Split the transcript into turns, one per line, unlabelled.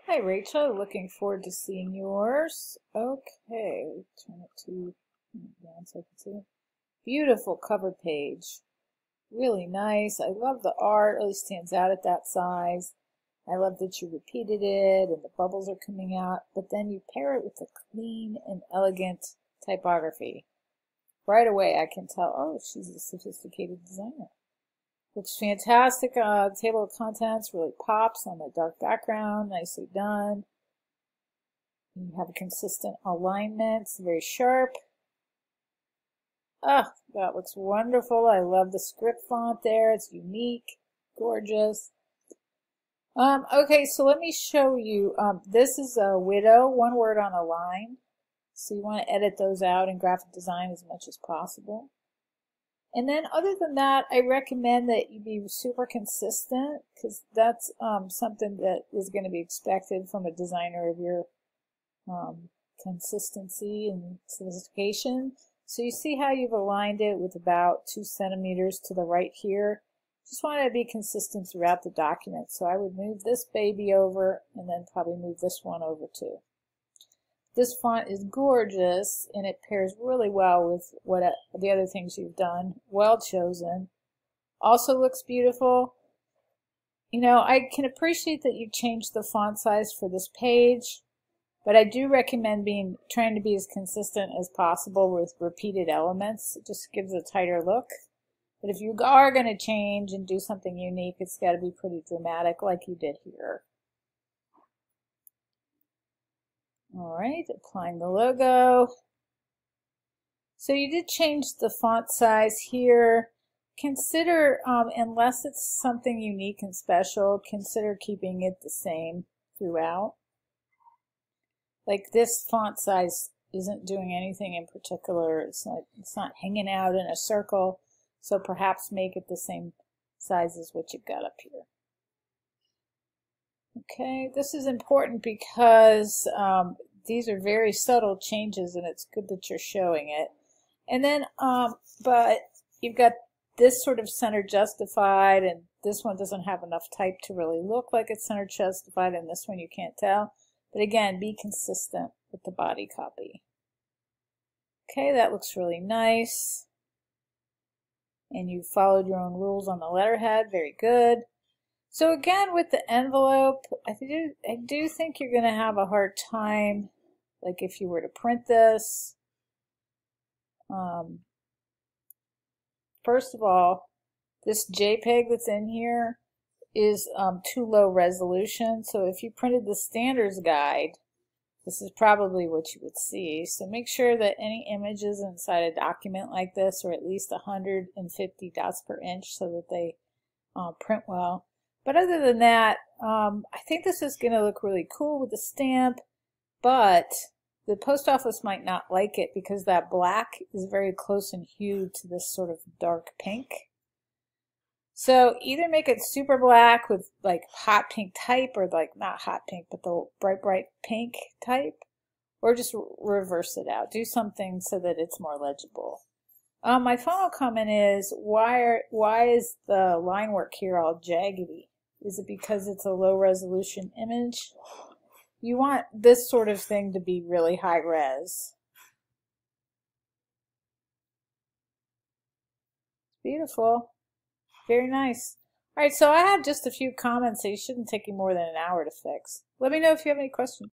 Hi, Rachel. Looking forward to seeing yours. Okay, turn it to down so I can see it. Beautiful cover page. Really nice. I love the art. It really stands out at that size. I love that you repeated it and the bubbles are coming out, but then you pair it with a clean and elegant typography. Right away, I can tell, oh, she's a sophisticated designer. Looks fantastic. Table of contents really pops on the dark background. Nicely done. You have a consistent alignment. It's very sharp. Ah, that looks wonderful. I love the script font there. It's unique, gorgeous. Okay, so let me show you. This is a widow, one word on a line. So you want to edit those out in graphic design as much as possible. And then other than that, I recommend that you be super consistent because that's something that is going to be expected from a designer of your consistency and sophistication. So you see how you've aligned it with about 2 centimeters to the right here. Just want to be consistent throughout the document. So I would move this baby over and then probably move this one over too. This font is gorgeous and it pairs really well with what the other things you've done. Well chosen. Also looks beautiful. You know, I can appreciate that you changed the font size for this page, but I do recommend trying to be as consistent as possible with repeated elements. It just gives a tighter look. But if you are going to change and do something unique, it's got to be pretty dramatic like you did here. All right, applying the logo. So you did change the font size here. Consider, unless it's something unique and special, consider keeping it the same throughout. Like this font size isn't doing anything in particular. It's not hanging out in a circle. So perhaps make it the same size as what you've got up here. Okay, this is important because these are very subtle changes and it's good that you're showing it. And then, but you've got this sort of center justified and this one doesn't have enough type to really look like it's center justified and this one you can't tell. But again, be consistent with the body copy. Okay, that looks really nice. And you followed your own rules on the letterhead, very good. So again, with the envelope, I do think you're going to have a hard time, like if you were to print this. First of all, this JPEG that's in here is too low resolution. So if you printed the standards guide, this is probably what you would see. So make sure that any images inside a document like this are at least 150 dots per inch so that they print well. But other than that, I think this is going to look really cool with the stamp, but the post office might not like it because that black is very close in hue to this sort of dark pink. So either make it super black with like hot pink type, or like not hot pink, but the bright pink type, or just reverse it out. Do something so that it's more legible. My final comment is, why is the line work here all jaggedy? Is it because it's a low resolution image? You want this sort of thing to be really high res. It's beautiful. Very nice. All right, so I have just a few comments, so you shouldn't take you more than an hour to fix. Let me know if you have any questions.